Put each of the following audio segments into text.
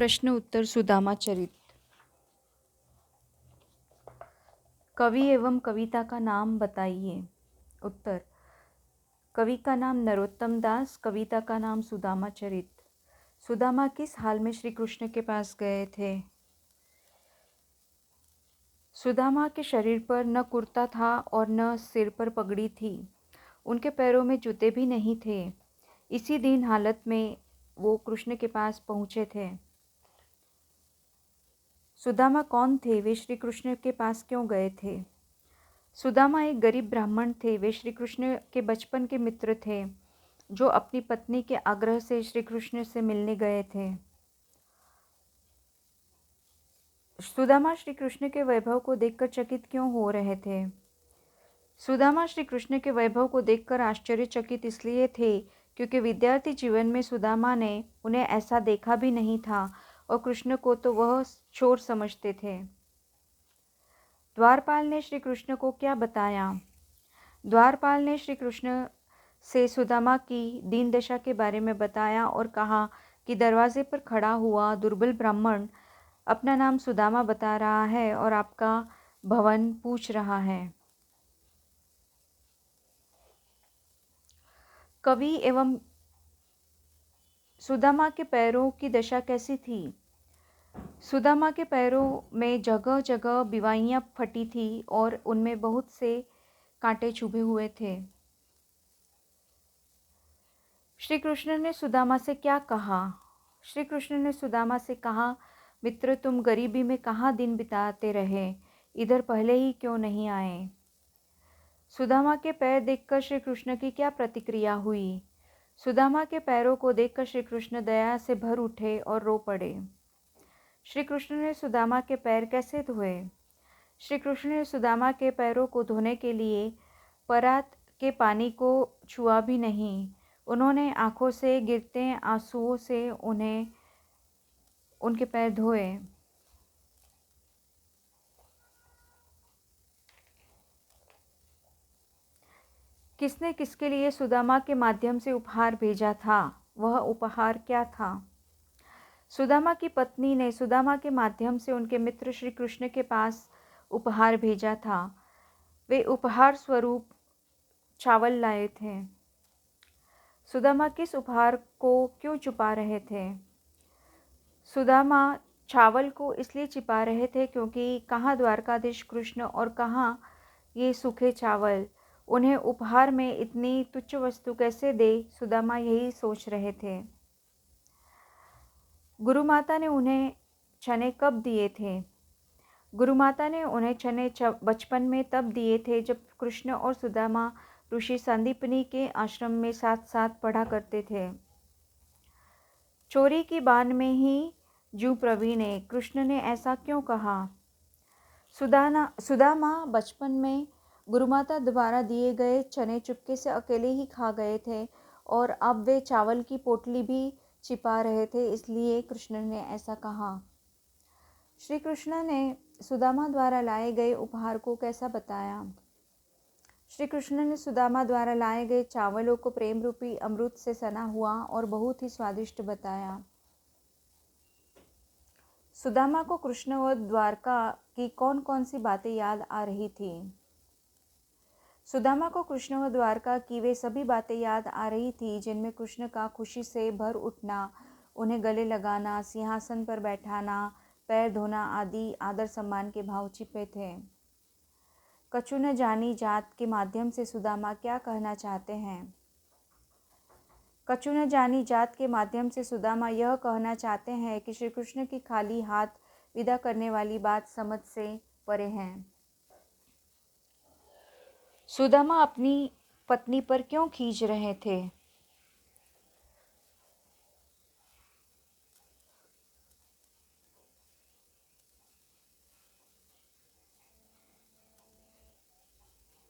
प्रश्न उत्तर सुदामा चरित। कवि एवं कविता का नाम बताइए। उत्तर, कवि का नाम नरोत्तम दास, कविता का नाम सुदामा चरित। सुदामा किस हाल में श्री कृष्ण के पास गए थे? सुदामा के शरीर पर न कुर्ता था और न सिर पर पगड़ी थी। उनके पैरों में जूते भी नहीं थे। इसी दीन हालत में वो कृष्ण के पास पहुँचे थे। सुदामा कौन थे? वे श्री कृष्ण के पास क्यों गए थे? सुदामा एक गरीब ब्राह्मण थे। वे श्री कृष्ण के बचपन के मित्र थे, जो अपनी पत्नी के आग्रह से श्री कृष्ण से मिलने गए थे। सुदामा श्री कृष्ण के वैभव को देखकर चकित क्यों हो रहे थे? सुदामा श्री कृष्ण के वैभव को देखकर आश्चर्यचकित इसलिए थे क्योंकि विद्यार्थी जीवन में सुदामा ने उन्हें ऐसा देखा भी नहीं था और कृष्ण को तो वह चोर समझते थे। द्वारपाल ने श्री कृष्ण को क्या बताया? द्वारपाल ने श्री कृष्ण से सुदामा की दीन दशा के बारे में बताया और कहा कि दरवाजे पर खड़ा हुआ दुर्बल ब्राह्मण अपना नाम सुदामा बता रहा है और आपका भवन पूछ रहा है। कवि एवं सुदामा के पैरों की दशा कैसी थी? सुदामा के पैरों में जगह जगह बिवाइयाँ फटी थी और उनमें बहुत से कांटे चुभे हुए थे। श्री कृष्ण ने सुदामा से क्या कहा? श्री कृष्ण ने सुदामा से कहा, मित्र, तुम गरीबी में कहाँ दिन बिताते रहे, इधर पहले ही क्यों नहीं आए? सुदामा के पैर देखकर श्री कृष्ण की क्या प्रतिक्रिया हुई? सुदामा के पैरों को देखकर श्री कृष्ण दया से भर उठे और रो पड़े। श्री कृष्ण ने सुदामा के पैर कैसे धोए? श्री कृष्ण ने सुदामा के पैरों को धोने के लिए परात के पानी को छुआ भी नहीं। उन्होंने आंखों से गिरते आंसुओं से उनके पैर धोए। किसने किसके लिए सुदामा के माध्यम से उपहार भेजा था? वह उपहार क्या था? सुदामा की पत्नी ने सुदामा के माध्यम से उनके मित्र श्री कृष्ण के पास उपहार भेजा था। वे उपहार स्वरूप चावल लाए थे। सुदामा किस उपहार को क्यों छुपा रहे थे? सुदामा चावल को इसलिए छिपा रहे थे क्योंकि कहाँ द्वारकाधीश कृष्ण और कहाँ ये सूखे चावल, उन्हें उपहार में इतनी तुच्छ वस्तु कैसे दे, सुदामा यही सोच रहे थे। गुरुमाता ने उन्हें चने कब दिए थे? गुरुमाता ने उन्हें चने बचपन में तब दिए थे जब कृष्ण और सुदामा ऋषि संदीपनी के आश्रम में साथ साथ पढ़ा करते थे। चोरी की बान में ही जू प्रवीणे, कृष्ण ने ऐसा क्यों कहा? सुदामा बचपन में गुरुमाता द्वारा दिए गए चने चुपके से अकेले ही खा गए थे और अब वे चावल की पोटली भी छिपा रहे थे, इसलिए कृष्ण ने ऐसा कहा। श्री कृष्ण ने सुदामा द्वारा लाए गए उपहार को कैसा बताया? श्री कृष्ण ने सुदामा द्वारा लाए गए चावलों को प्रेम रूपी अमृत से सना हुआ और बहुत ही स्वादिष्ट बताया। सुदामा को कृष्ण व द्वारका की कौन कौन सी बातें याद आ रही थी? सुदामा को कृष्ण व द्वारका की वे सभी बातें याद आ रही थी जिनमें कृष्ण का खुशी से भर उठना, उन्हें गले लगाना, सिंहासन पर बैठाना, पैर धोना आदि आदर सम्मान के भाव छिपे थे। कछु न जानी जात के माध्यम से सुदामा क्या कहना चाहते हैं? कछु न जानी जात के माध्यम से सुदामा यह कहना चाहते हैं कि श्री कृष्ण की खाली हाथ विदा करने वाली बात समझ से परे है। सुदामा अपनी पत्नी पर क्यों खींच रहे थे?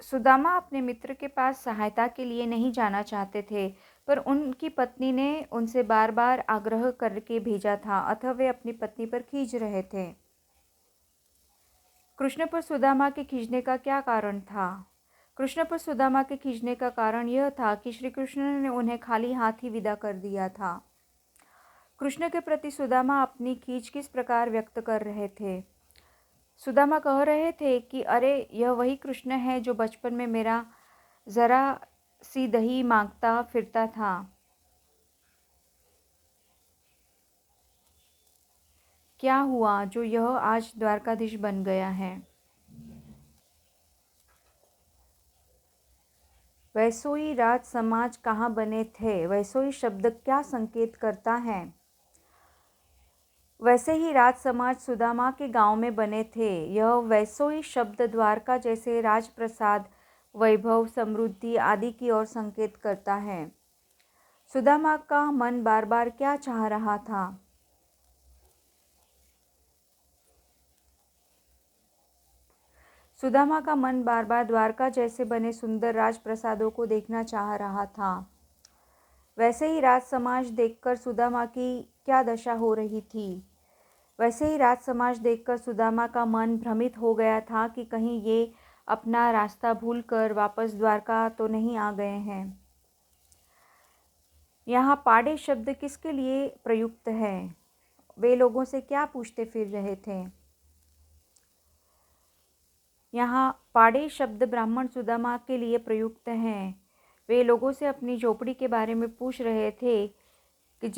सुदामा अपने मित्र के पास सहायता के लिए नहीं जाना चाहते थे, पर उनकी पत्नी ने उनसे बार बार आग्रह करके भेजा था, अतः वे अपनी पत्नी पर खींच रहे थे। कृष्ण पर सुदामा के खींचने का क्या कारण था? कृष्ण पर सुदामा के खींचने का कारण यह था कि श्री कृष्ण ने उन्हें खाली हाथ ही विदा कर दिया था। कृष्ण के प्रति सुदामा अपनी खींच किस प्रकार व्यक्त कर रहे थे? सुदामा कह रहे थे कि अरे, यह वही कृष्ण है जो बचपन में मेरा जरा सी दही मांगता फिरता था। क्या हुआ जो यह आज द्वारकाधीश बन गया है? वैसोई राज समाज कहाँ बने थे? वैसोई शब्द क्या संकेत करता है? वैसे ही राज समाज सुदामा के गांव में बने थे। यह वैसोई शब्द द्वारका जैसे राजप्रसाद, वैभव, समृद्धि आदि की ओर संकेत करता है। सुदामा का मन बार बार क्या चाह रहा था? सुदामा का मन बार बार द्वारका जैसे बने सुंदर राजप्रसादों को देखना चाह रहा था। वैसे ही राज समाज देखकर सुदामा की क्या दशा हो रही थी? वैसे ही राज समाज देखकर सुदामा का मन भ्रमित हो गया था कि कहीं ये अपना रास्ता भूलकर वापस द्वारका तो नहीं आ गए हैं। यहाँ पाड़े शब्द किसके लिए प्रयुक्त है? वे लोगों से क्या पूछते फिर रहे थे? यहाँ पाड़े शब्द ब्राह्मण सुदामा के लिए प्रयुक्त हैं। वे लोगों से अपनी झोपड़ी के बारे में पूछ रहे थे कि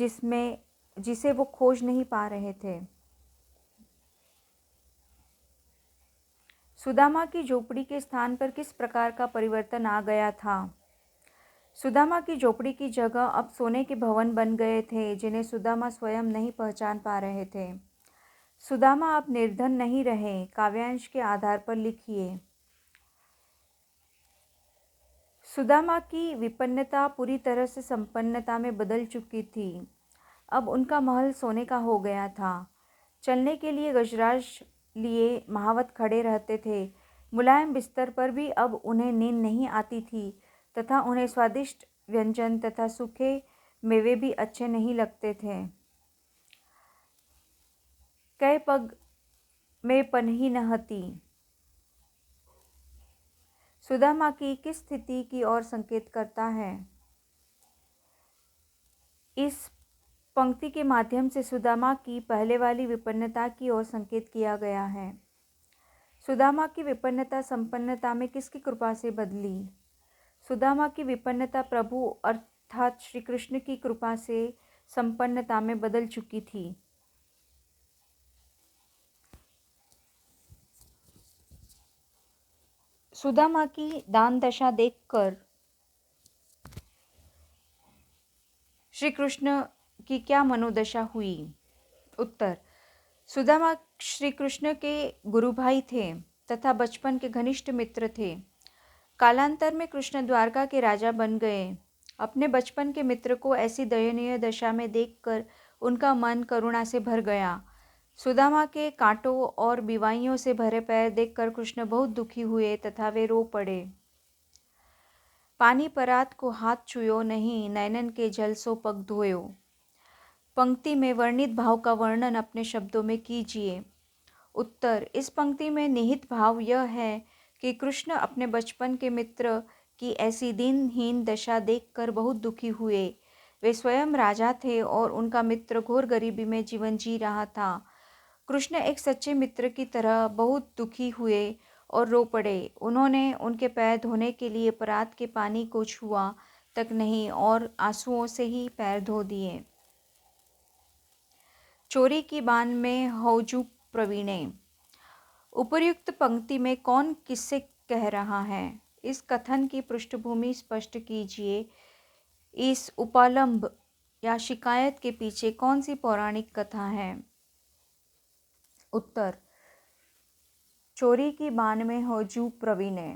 जिसे वो खोज नहीं पा रहे थे। सुदामा की झोपड़ी के स्थान पर किस प्रकार का परिवर्तन आ गया था? सुदामा की झोपड़ी की जगह अब सोने के भवन बन गए थे, जिन्हें सुदामा स्वयं नहीं पहचान पा रहे थे। सुदामा अब निर्धन नहीं रहे। काव्यांश के आधार पर लिखिए। सुदामा की विपन्नता पूरी तरह से संपन्नता में बदल चुकी थी। अब उनका महल सोने का हो गया था। चलने के लिए गजराज लिए महावत खड़े रहते थे। मुलायम बिस्तर पर भी अब उन्हें नींद नहीं आती थी तथा उन्हें स्वादिष्ट व्यंजन तथा सूखे मेवे भी अच्छे नहीं लगते थे। कै पग में पनही नहती सुदामा की किस स्थिति की ओर संकेत करता है? इस पंक्ति के माध्यम से सुदामा की पहले वाली विपन्नता की ओर संकेत किया गया है। सुदामा की विपन्नता संपन्नता में किसकी कृपा से बदली? सुदामा की विपन्नता प्रभु अर्थात श्री कृष्ण की कृपा से संपन्नता में बदल चुकी थी। सुदामा की दान दशा देखकर श्री कृष्ण की क्या मनोदशा हुई? उत्तर: सुदामा श्री कृष्ण के गुरु भाई थे तथा बचपन के घनिष्ठ मित्र थे। कालांतर में कृष्ण द्वारका के राजा बन गए। अपने बचपन के मित्र को ऐसी दयनीय दशा में देखकर उनका मन करुणा से भर गया। सुदामा के कांटों और बीवाइयों से भरे पैर देखकर कृष्ण बहुत दुखी हुए तथा वे रो पड़े। पानी परात को हाथ छुयो नहीं, नैनन के जल सो पग धोयो। पंक्ति में वर्णित भाव का वर्णन अपने शब्दों में कीजिए। उत्तर: इस पंक्ति में निहित भाव यह है कि कृष्ण अपने बचपन के मित्र की ऐसी दीनहीन दशा देखकर बहुत दुखी हुए। वे स्वयं राजा थे और उनका मित्र घोर गरीबी में जीवन जी रहा था। कृष्ण एक सच्चे मित्र की तरह बहुत दुखी हुए और रो पड़े। उन्होंने उनके पैर धोने के लिए परात के पानी को छुआ तक नहीं और आंसुओं से ही पैर धो दिए। चोरी की बान में हौजू प्रवीणे। उपर्युक्त पंक्ति में कौन किससे कह रहा है? इस कथन की पृष्ठभूमि स्पष्ट कीजिए। इस उपालंब या शिकायत के पीछे कौन सी पौराणिक कथा है? उत्तर: चोरी की बान में हौजू प्रवीणे।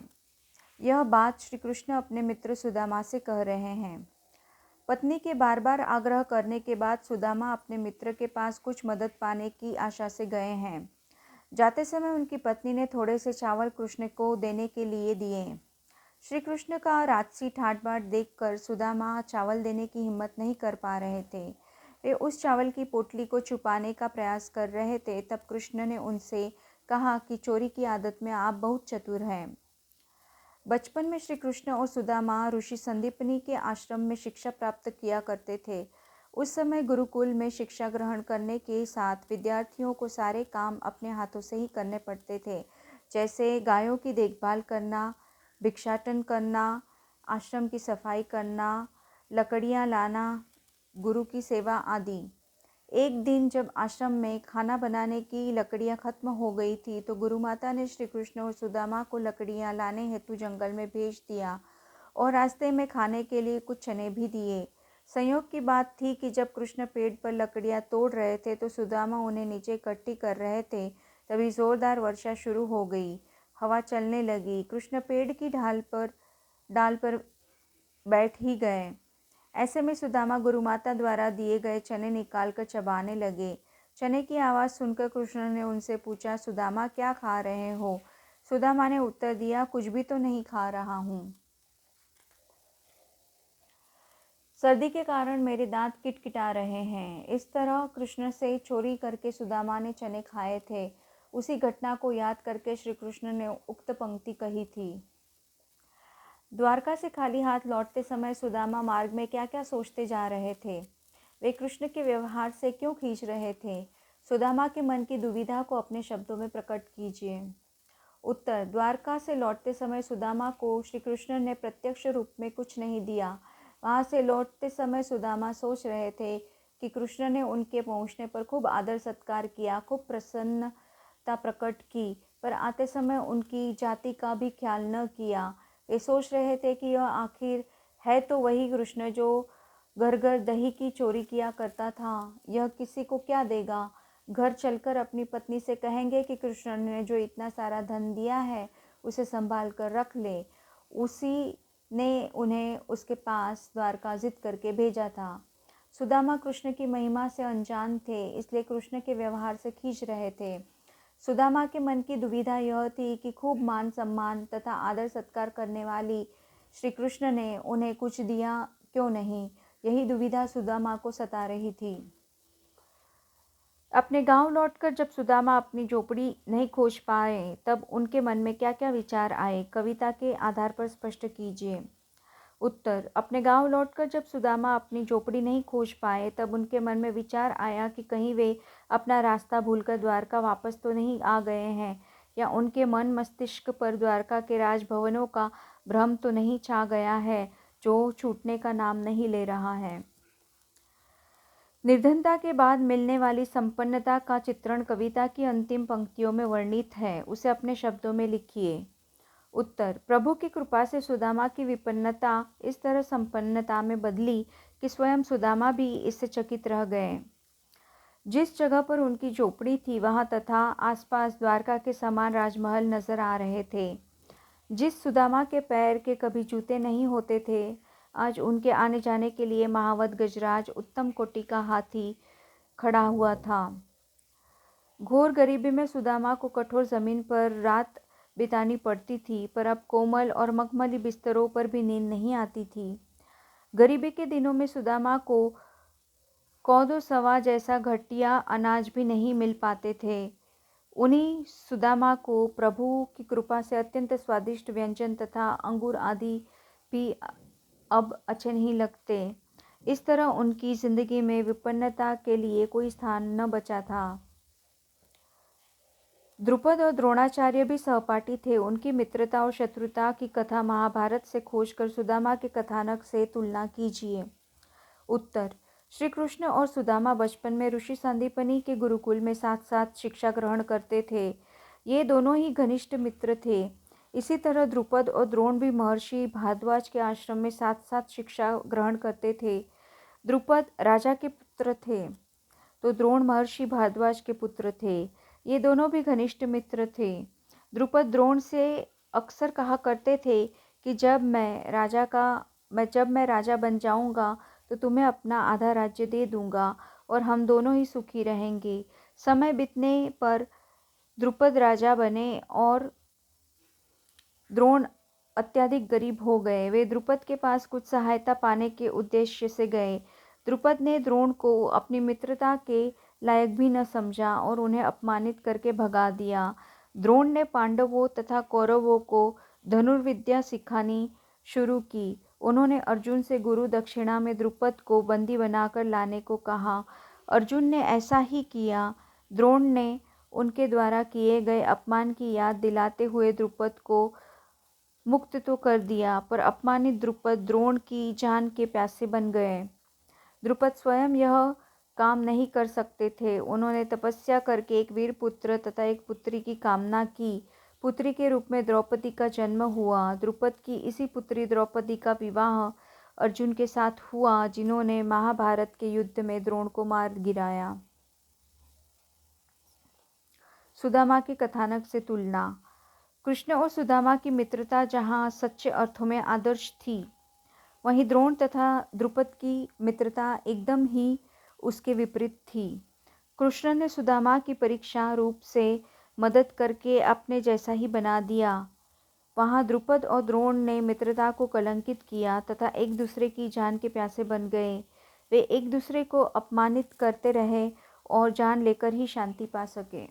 यह बात श्री कृष्ण अपने मित्र सुदामा से कह रहे हैं। पत्नी के बार बार आग्रह करने के बाद सुदामा अपने मित्र के पास कुछ मदद पाने की आशा से गए हैं। जाते समय उनकी पत्नी ने थोड़े से चावल कृष्ण को देने के लिए दिए। श्री कृष्ण का राजसी ठाट बाट देखकर सुदामा चावल देने की हिम्मत नहीं कर पा रहे थे। वे उस चावल की पोटली को छुपाने का प्रयास कर रहे थे। तब कृष्ण ने उनसे कहा कि चोरी की आदत में आप बहुत चतुर हैं। बचपन में श्री कृष्ण और सुदामा ऋषि संदीपनी के आश्रम में शिक्षा प्राप्त किया करते थे। उस समय गुरुकुल में शिक्षा ग्रहण करने के साथ विद्यार्थियों को सारे काम अपने हाथों से ही करने पड़ते थे, जैसे गायों की देखभाल करना, भिक्षाटन करना, आश्रम की सफाई करना, लकड़ियाँ लाना, गुरु की सेवा आदि। एक दिन जब आश्रम में खाना बनाने की लकड़ियाँ खत्म हो गई थी, तो गुरु माता ने श्री कृष्ण और सुदामा को लकड़ियाँ लाने हेतु जंगल में भेज दिया और रास्ते में खाने के लिए कुछ चने भी दिए। संयोग की बात थी कि जब कृष्ण पेड़ पर लकड़ियाँ तोड़ रहे थे तो सुदामा उन्हें नीचे इकट्ठी कर रहे थे। तभी जोरदार वर्षा शुरू हो गई, हवा चलने लगी। कृष्ण पेड़ की डाल पर बैठ ही गए। ऐसे में सुदामा गुरु माता द्वारा दिए गए चने निकालकर चबाने लगे। चने की आवाज़ सुनकर कृष्ण ने उनसे पूछा, सुदामा क्या खा रहे हो? सुदामा ने उत्तर दिया, कुछ भी तो नहीं खा रहा हूँ। सर्दी के कारण मेरे दांत किटकिटा रहे हैं। इस तरह कृष्ण से चोरी करके सुदामा ने चने खाए थे। उसी घटना को याद करके श्री कृष्ण ने उक्त पंक्ति कही थी। द्वारका से खाली हाथ लौटते समय सुदामा मार्ग में क्या क्या सोचते जा रहे थे? वे कृष्ण के व्यवहार से क्यों खींच रहे थे? सुदामा के मन की दुविधा को अपने शब्दों में प्रकट कीजिए। उत्तर: द्वारका से लौटते समय सुदामा को श्री कृष्ण ने प्रत्यक्ष रूप में कुछ नहीं दिया। वहाँ से लौटते समय सुदामा सोच रहे थे कि कृष्ण ने उनके पहुँचने पर खूब आदर सत्कार किया, खूब प्रसन्नता प्रकट की, पर आते समय उनकी जाति का भी ख्याल न किया। वे सोच रहे थे कि यह आखिर है तो वही कृष्ण जो घर घर दही की चोरी किया करता था। यह किसी को क्या देगा? घर चलकर अपनी पत्नी से कहेंगे कि कृष्ण ने जो इतना सारा धन दिया है उसे संभाल कर रख ले। उसी ने उन्हें उसके पास द्वारका जिद करके भेजा था। सुदामा कृष्ण की महिमा से अनजान थे, इसलिए कृष्ण के व्यवहार से खींच रहे थे। सुदामा के मन की दुविधा यह थी कि खूब मान सम्मान तथा आदर सत्कार करने वाली श्री कृष्ण ने उन्हें कुछ दिया क्यों नहीं? यही दुविधा सुदामा को सता रही थी। अपने गांव लौटकर जब सुदामा अपनी झोपड़ी नहीं खोज पाए, तब उनके मन में क्या क्या विचार आए? कविता के आधार पर स्पष्ट कीजिए। उत्तर: अपने गांव लौटकर जब सुदामा अपनी झोपड़ी नहीं खोज पाए, तब उनके मन में विचार आया कि कहीं वे अपना रास्ता भूलकर द्वारका वापस तो नहीं आ गए हैं, या उनके मन मस्तिष्क पर द्वारका के राजभवनों का भ्रम तो नहीं छा गया है, जो छूटने का नाम नहीं ले रहा है। निर्धनता के बाद मिलने वाली संपन्नता का चित्रण कविता की अंतिम पंक्तियों में वर्णित है, उसे अपने शब्दों में लिखिए। उत्तर: प्रभु की कृपा से सुदामा की विपन्नता इस तरह संपन्नता में बदली कि स्वयं सुदामा भी इससे चकित रह गए। जिस जगह पर उनकी झोपड़ी थी वहां तथा आसपास द्वारका के समान राजमहल नजर आ रहे थे। जिस सुदामा के पैर के कभी जूते नहीं होते थे, आज उनके आने जाने के लिए महावत गजराज उत्तम कोटि का हाथी खड़ा हुआ था। घोर गरीबी में सुदामा को कठोर जमीन पर रात बितानी पड़ती थी, पर अब कोमल और मखमली बिस्तरों पर भी नींद नहीं आती थी। गरीबी के दिनों में सुदामा को कौदो सवा जैसा घटिया अनाज भी नहीं मिल पाते थे। उन्हीं सुदामा को प्रभु की कृपा से अत्यंत स्वादिष्ट व्यंजन तथा अंगूर आदि भी अब अच्छे नहीं लगते। इस तरह उनकी जिंदगी में विपन्नता के लिए कोई स्थान न बचा था। द्रुपद और द्रोणाचार्य भी सहपाठी थे। उनकी मित्रता और शत्रुता की कथा महाभारत से खोजकर सुदामा के कथानक से तुलना कीजिए। उत्तर: श्री कृष्ण और सुदामा बचपन में ऋषि सांदीपनि के गुरुकुल में साथ साथ शिक्षा ग्रहण करते थे। ये दोनों ही घनिष्ठ मित्र थे। इसी तरह द्रुपद और द्रोण भी महर्षि भारद्वाज के आश्रम में साथ साथ शिक्षा ग्रहण करते थे। द्रुपद राजा के पुत्र थे तो द्रोण महर्षि भारद्वाज के पुत्र थे। ये दोनों भी घनिष्ठ मित्र थे। द्रुपद द्रोण से अक्सर कहा करते थे कि जब मैं राजा बन जाऊंगा तो तुम्हें अपना आधा राज्य दे दूंगा और हम दोनों ही सुखी रहेंगे। समय बीतने पर द्रुपद राजा बने और द्रोण अत्यधिक गरीब हो गए। वे द्रुपद के पास कुछ सहायता पाने के उद्देश्य से गए। द्रुपद ने द्रोण को अपनी मित्रता के लायक भी न समझा और उन्हें अपमानित करके भगा दिया। द्रोण ने पांडवों तथा कौरवों को धनुर्विद्या सिखानी शुरू की। उन्होंने अर्जुन से गुरु दक्षिणा में द्रुपद को बंदी बनाकर लाने को कहा। अर्जुन ने ऐसा ही किया। द्रोण ने उनके द्वारा किए गए अपमान की याद दिलाते हुए द्रुपद को मुक्त तो कर दिया, पर अपमानित द्रुपद द्रोण की जान के प्यासे बन गए। द्रुपद स्वयं यह काम नहीं कर सकते थे। उन्होंने तपस्या करके एक वीर पुत्र तथा एक पुत्री की कामना की। पुत्री के रूप में द्रौपदी का जन्म हुआ। द्रुपद की इसी पुत्री द्रौपदी का विवाह अर्जुन के साथ हुआ, जिन्होंने महाभारत के युद्ध में द्रोण को मार गिराया। सुदामा के कथानक से तुलना। कृष्ण और सुदामा की मित्रता जहाँ सच्चे अर्थों में आदर्श थी, वहीं द्रोण तथा द्रुपद की मित्रता एकदम ही उसके विपरीत थी। कृष्ण ने सुदामा की परीक्षा रूप से मदद करके अपने जैसा ही बना दिया। वहाँ द्रुपद और द्रोण ने मित्रता को कलंकित किया तथा एक दूसरे की जान के प्यासे बन गए। वे एक दूसरे को अपमानित करते रहे और जान लेकर ही शांति पा सके।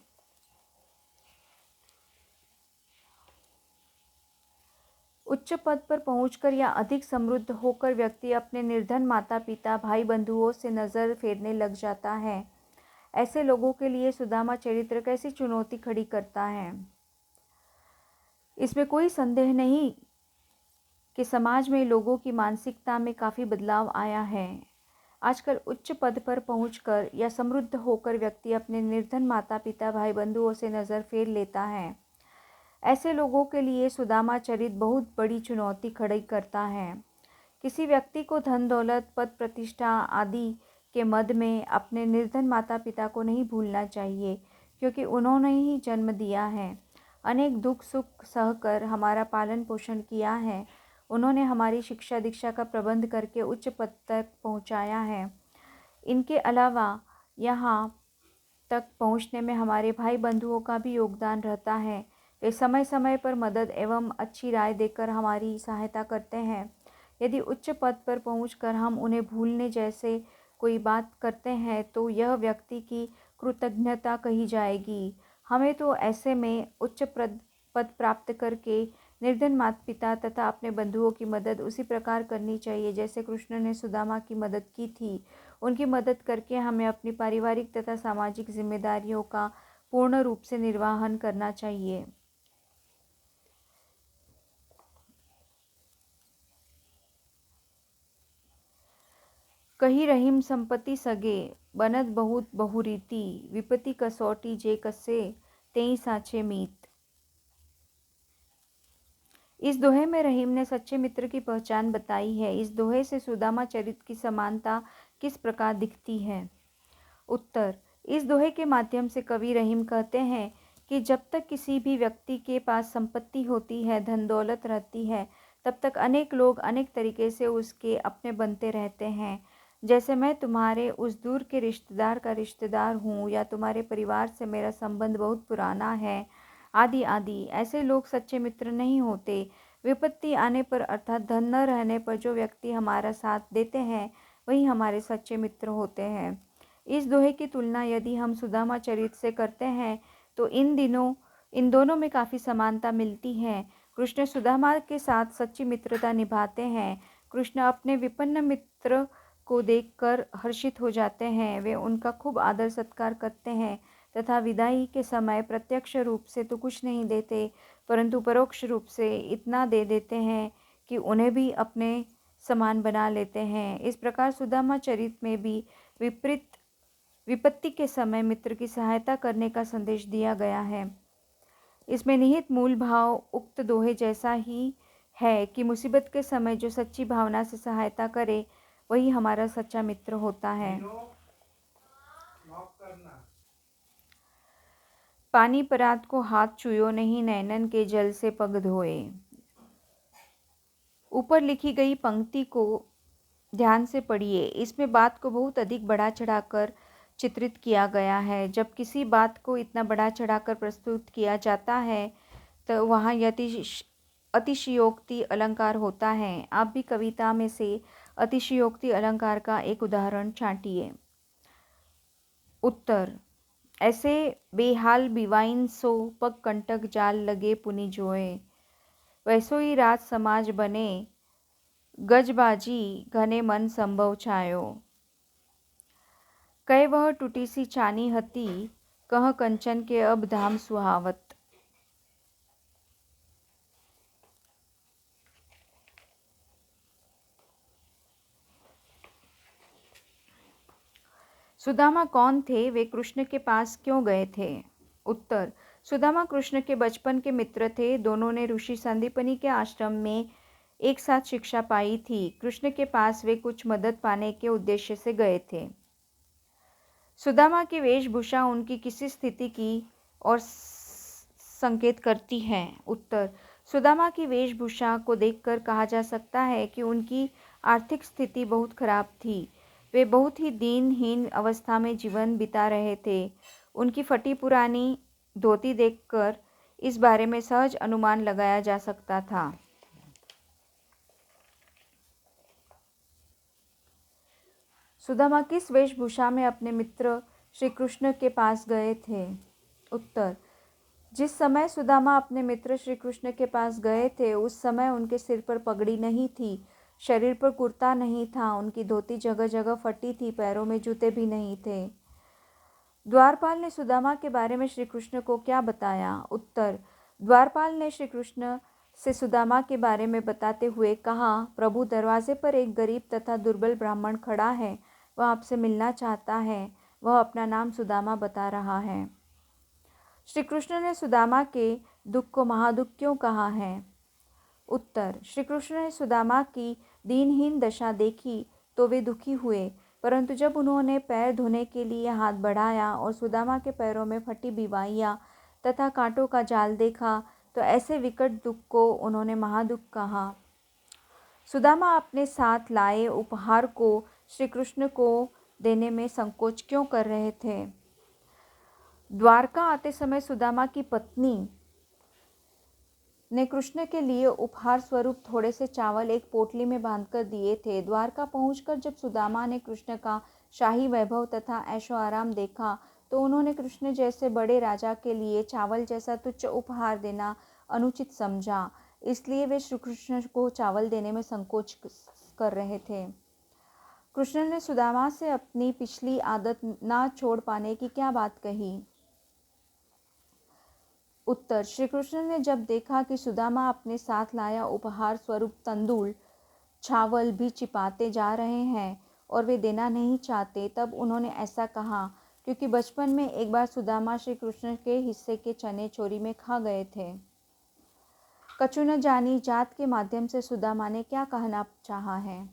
उच्च पद पर पहुंचकर या अधिक समृद्ध होकर व्यक्ति अपने निर्धन माता पिता भाई बंधुओं से नज़र फेरने लग जाता है। ऐसे लोगों के लिए सुदामा चरित्र कैसी चुनौती खड़ी करता है। इसमें कोई संदेह नहीं कि समाज में लोगों की मानसिकता में काफ़ी बदलाव आया है। आजकल उच्च पद पर पहुंचकर या समृद्ध होकर व्यक्ति अपने निर्धन माता पिता भाई बंधुओं से नज़र फेर लेता है। ऐसे लोगों के लिए सुदामा चरित्र बहुत बड़ी चुनौती खड़ी करता है। किसी व्यक्ति को धन दौलत पद प्रतिष्ठा आदि के मद में अपने निर्धन माता पिता को नहीं भूलना चाहिए, क्योंकि उन्होंने ही जन्म दिया है, अनेक दुख सुख सहकर हमारा पालन पोषण किया है। उन्होंने हमारी शिक्षा दीक्षा का प्रबंध करके उच्च पद तक पहुंचाया है। इनके अलावा यहाँ तक पहुँचने में हमारे भाई बंधुओं का भी योगदान रहता है। वे समय समय पर मदद एवं अच्छी राय देकर हमारी सहायता करते हैं। यदि उच्च पद पर पहुंचकर हम उन्हें भूलने जैसे कोई बात करते हैं तो यह व्यक्ति की कृतज्ञता कही जाएगी। हमें तो ऐसे में उच्च पद प्राप्त करके निर्धन माता पिता तथा अपने बंधुओं की मदद उसी प्रकार करनी चाहिए जैसे कृष्ण ने सुदामा की मदद की थी। उनकी मदद करके हमें अपनी पारिवारिक तथा सामाजिक जिम्मेदारियों का पूर्ण रूप से निर्वहन करना चाहिए। कही रहीम संपत्ति सगे, बनत बहुत बहुरीति, विपत्ति कसौटी जे कसे, तेई साचे मीत। इस दोहे में रहीम ने सच्चे मित्र की पहचान बताई है। इस दोहे से सुदामा चरित्र की समानता किस प्रकार दिखती है? उत्तर। इस दोहे के माध्यम से कवि रहीम कहते हैं कि जब तक किसी भी व्यक्ति के पास संपत्ति होती है, धन दौलत रहती है, तब तक अनेक लोग अनेक तरीके से उसके अपने बनते रहते हैं। जैसे मैं तुम्हारे उस दूर के रिश्तेदार का रिश्तेदार हूँ, या तुम्हारे परिवार से मेरा संबंध बहुत पुराना है, आदि आदि। ऐसे लोग सच्चे मित्र नहीं होते। विपत्ति आने पर अर्थात धन न रहने पर जो व्यक्ति हमारा साथ देते हैं, वही हमारे सच्चे मित्र होते हैं। इस दोहे की तुलना यदि हम सुदामा चरित्र से करते हैं तो इन दोनों में काफ़ी समानता मिलती है। कृष्ण सुदामा के साथ सच्ची मित्रता निभाते हैं। कृष्ण अपने विपन्न मित्र को देखकर हर्षित हो जाते हैं। वे उनका खूब आदर सत्कार करते हैं तथा विदाई के समय प्रत्यक्ष रूप से तो कुछ नहीं देते, परंतु परोक्ष रूप से इतना दे देते हैं कि उन्हें भी अपने समान बना लेते हैं। इस प्रकार सुदामा चरित्र में भी विपत्ति के समय मित्र की सहायता करने का संदेश दिया गया है। इसमें निहित मूल भाव उक्त दोहे जैसा ही है कि मुसीबत के समय जो सच्ची भावना से सहायता करे, वही हमारा सच्चा मित्र होता है। पानी परात को हाथ छुयो नहीं, नैनन के जल से पग धोए। ऊपर लिखी गई पंक्ति को ध्यान से पढ़िए। इसमें बात को बहुत अधिक बढ़ा चढ़ाकर चित्रित किया गया है। जब किसी बात को इतना बढ़ा चढ़ाकर प्रस्तुत किया जाता है तो वहाँ अतिशयोक्ति अलंकार होता है। आप भी कविता में से अतिशयोक्ति अलंकार का एक उदाहरण छांटिए। उत्तर। ऐसे बेहाल बिवाइन सो पग कंटक जाल लगे पुनि जोए, वैसो ही राज समाज बने गजबाजी घने मन संभव छायो। कह वह टूटी सी चानी हती, कह कंचन के अब धाम सुहावत। सुदामा कौन थे? वे कृष्ण के पास क्यों गए थे? उत्तर: सुदामा कृष्ण के बचपन के मित्र थे। दोनों ने ऋषि संदीपनी के आश्रम में एक साथ शिक्षा पाई थी। कृष्ण के पास वे कुछ मदद पाने के उद्देश्य से गए थे। सुदामा की वेशभूषा उनकी किसी स्थिति की और संकेत करती है? उत्तर: सुदामा की वेशभूषा को देखकर कहा जा सकता है कि उनकी आर्थिक स्थिति बहुत खराब थी। वे बहुत ही दीनहीन अवस्था में जीवन बिता रहे थे। उनकी फटी पुरानी धोती देखकर इस बारे में सहज अनुमान लगाया जा सकता था। सुदामा किस वेशभूषा में अपने मित्र श्री कृष्ण के पास गए थे? उत्तर: जिस समय सुदामा अपने मित्र श्री कृष्ण के पास गए थे उस समय उनके सिर पर पगड़ी नहीं थी, शरीर पर कुर्ता नहीं था, उनकी धोती जगह जगह फटी थी, पैरों में जूते भी नहीं थे। द्वारपाल ने सुदामा के बारे में श्री कृष्ण को क्या बताया? उत्तर: द्वारपाल ने श्री कृष्ण से सुदामा के बारे में बताते हुए कहा, प्रभु, दरवाजे पर एक गरीब तथा दुर्बल ब्राह्मण खड़ा है। वह आपसे मिलना चाहता है। वह अपना नाम सुदामा बता रहा है। श्री कृष्ण ने सुदामा के दुख को महादुख क्यों कहा है? उत्तर: श्री कृष्ण ने सुदामा की दीनहीन दशा देखी तो वे दुखी हुए, परंतु जब उन्होंने पैर धोने के लिए हाथ बढ़ाया और सुदामा के पैरों में फटी बीमारियां तथा कांटों का जाल देखा तो ऐसे विकट दुख को उन्होंने महादुख कहा। सुदामा अपने साथ लाए उपहार को श्री कृष्ण को देने में संकोच क्यों कर रहे थे? द्वारका आते समय सुदामा की पत्नी ने कृष्ण के लिए उपहार स्वरूप थोड़े से चावल एक पोटली में बांधकर दिए थे। द्वारका पहुंचकर जब सुदामा ने कृष्ण का शाही वैभव तथा ऐशो आराम देखा तो उन्होंने कृष्ण जैसे बड़े राजा के लिए चावल जैसा तुच्छ उपहार देना अनुचित समझा। इसलिए वे श्री कृष्ण को चावल देने में संकोच कर रहे थे। कृष्ण ने सुदामा से अपनी पिछली आदत ना छोड़ पाने की क्या बात कही? उत्तर: श्री कृष्ण ने जब देखा कि सुदामा अपने साथ लाया उपहार स्वरूप तंदूल चावल भी छिपाते जा रहे हैं और वे देना नहीं चाहते, तब उन्होंने ऐसा कहा क्योंकि बचपन में एक बार सुदामा श्री कृष्ण के हिस्से के चने चोरी में खा गए थे। कछु न जानी जात के माध्यम से सुदामा ने क्या कहना चाहा है?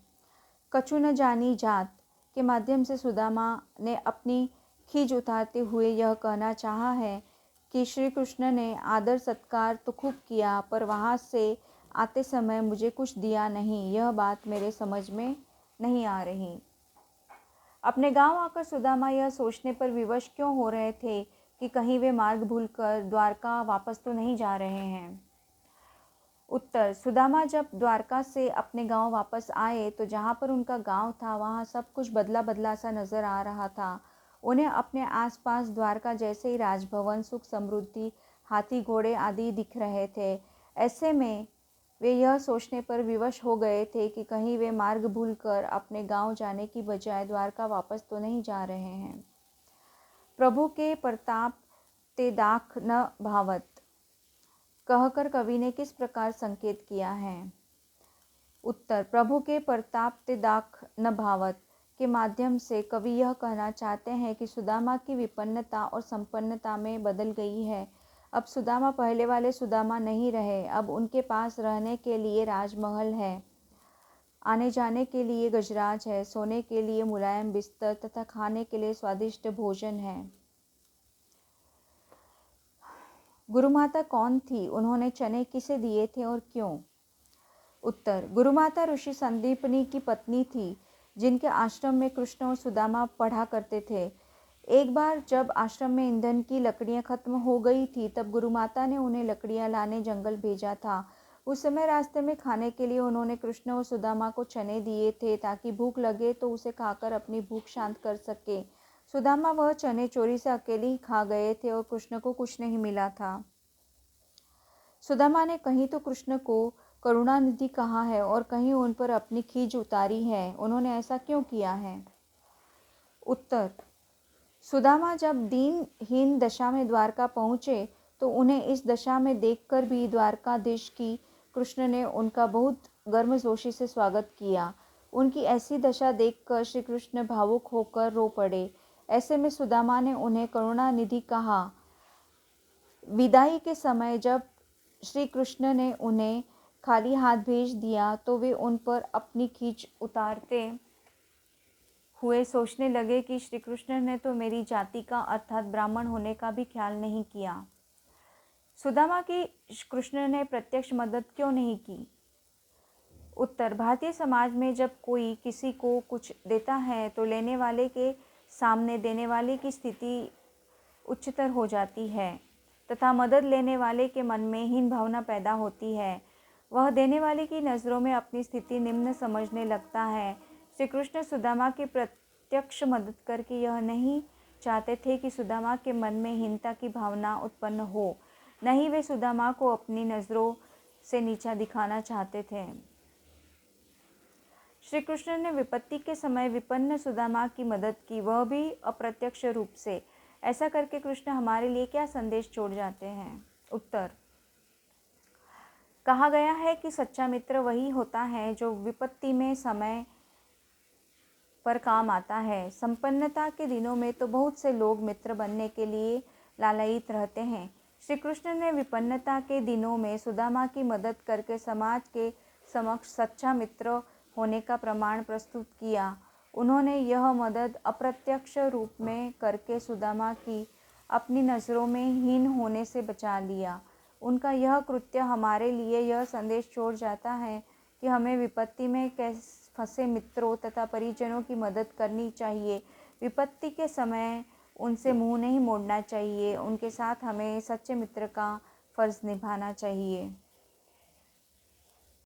कछु न जानी जात के माध्यम से सुदामा ने अपनी खीज उतारते हुए यह कहना चाहा है कि श्री कृष्ण ने आदर सत्कार तो खूब किया पर वहाँ से आते समय मुझे कुछ दिया नहीं। यह बात मेरे समझ में नहीं आ रही। अपने गांव आकर सुदामा यह सोचने पर विवश क्यों हो रहे थे कि कहीं वे मार्ग भूलकर द्वारका वापस तो नहीं जा रहे हैं? उत्तर: सुदामा जब द्वारका से अपने गांव वापस आए तो जहाँ पर उनका गांव था वहाँ सब कुछ बदला बदला सा नजर आ रहा था। उन्हें अपने आसपास द्वारका जैसे ही राजभवन, सुख समृद्धि, हाथी घोड़े आदि दिख रहे थे। ऐसे में वे यह सोचने पर विवश हो गए थे कि कहीं वे मार्ग भूलकर अपने गांव जाने की बजाय द्वारका वापस तो नहीं जा रहे हैं। प्रभु के प्रताप ते दाख न भावत कहकर कवि ने किस प्रकार संकेत किया है? उत्तर: प्रभु के प्रताप ते दाख न भावत के माध्यम से कवि यह कहना चाहते हैं कि सुदामा की विपन्नता और संपन्नता में बदल गई है। अब सुदामा पहले वाले सुदामा नहीं रहे। अब उनके पास रहने के लिए राजमहल है, आने जाने के लिए गजराज है, सोने के लिए मुलायम बिस्तर तथा खाने के लिए स्वादिष्ट भोजन है। गुरुमाता कौन थी? उन्होंने चने किसे दिए थे और क्यों? उत्तर: गुरुमाता ऋषि संदीपनी की पत्नी थी जिनके आश्रम में कृष्ण और सुदामा पढ़ा करते थे। एक बार जब आश्रम में ईंधन की लकड़ियां खत्म हो गई थी तब गुरुमाता ने उन्हें लकड़ियां लाने जंगल भेजा था। उस समय रास्ते में खाने के लिए उन्होंने कृष्ण और सुदामा को चने दिए थे ताकि भूख लगे तो उसे खाकर अपनी भूख शांत कर सके। सुदामा वह चने चोरी से अकेले ही खा गए थे और कृष्ण को कुछ नहीं मिला था। सुदामा ने कहीं तो कृष्ण को करुणानिधि कहाँ है और कहीं उन पर अपनी खींच उतारी है? उन्होंने ऐसा क्यों किया है? उत्तर, सुदामा जब दीनहीन दशा में द्वारका पहुँचे तो उन्हें इस दशा में देखकर भी द्वारकाधीश की कृष्ण ने उनका बहुत गर्मजोशी से स्वागत किया। उनकी ऐसी दशा देखकर श्री कृष्ण भावुक होकर रो पड़े। ऐसे में सुदामा ने उन्हें करुणानिधि कहा। विदाई के समय जब श्री कृष्ण ने उन्हें खाली हाथ भेज दिया तो वे उन पर अपनी खींच उतारते हुए सोचने लगे कि श्री कृष्ण ने तो मेरी जाति का अर्थात ब्राह्मण होने का भी ख्याल नहीं किया। सुदामा की कृष्ण ने प्रत्यक्ष मदद क्यों नहीं की? उत्तर, भारतीय समाज में जब कोई किसी को कुछ देता है तो लेने वाले के सामने देने वाले की स्थिति उच्चतर हो जाती है तथा मदद लेने वाले के मन में हीन भावना पैदा होती है। वह देने वाले की नज़रों में अपनी स्थिति निम्न समझने लगता है। श्री कृष्ण सुदामा की प्रत्यक्ष मदद करके यह नहीं चाहते थे कि सुदामा के मन में हीनता की भावना उत्पन्न हो, नहीं वे सुदामा को अपनी नज़रों से नीचा दिखाना चाहते थे। श्री कृष्ण ने विपत्ति के समय विपन्न सुदामा की मदद की, वह भी अप्रत्यक्ष रूप से। ऐसा करके कृष्ण हमारे लिए क्या संदेश छोड़ जाते हैं? उत्तर, कहा गया है कि सच्चा मित्र वही होता है जो विपत्ति में समय पर काम आता है। संपन्नता के दिनों में तो बहुत से लोग मित्र बनने के लिए लालायित रहते हैं। श्री कृष्ण ने विपन्नता के दिनों में सुदामा की मदद करके समाज के समक्ष सच्चा मित्र होने का प्रमाण प्रस्तुत किया। उन्होंने यह मदद अप्रत्यक्ष रूप में करके सुदामा की अपनी नज़रों में हीन होने से बचा लिया। उनका यह कृत्य हमारे लिए यह संदेश छोड़ जाता है कि हमें विपत्ति में फंसे मित्रों तथा परिजनों की मदद करनी चाहिए। विपत्ति के समय उनसे मुंह नहीं मोड़ना चाहिए। उनके साथ हमें सच्चे मित्र का फर्ज निभाना चाहिए।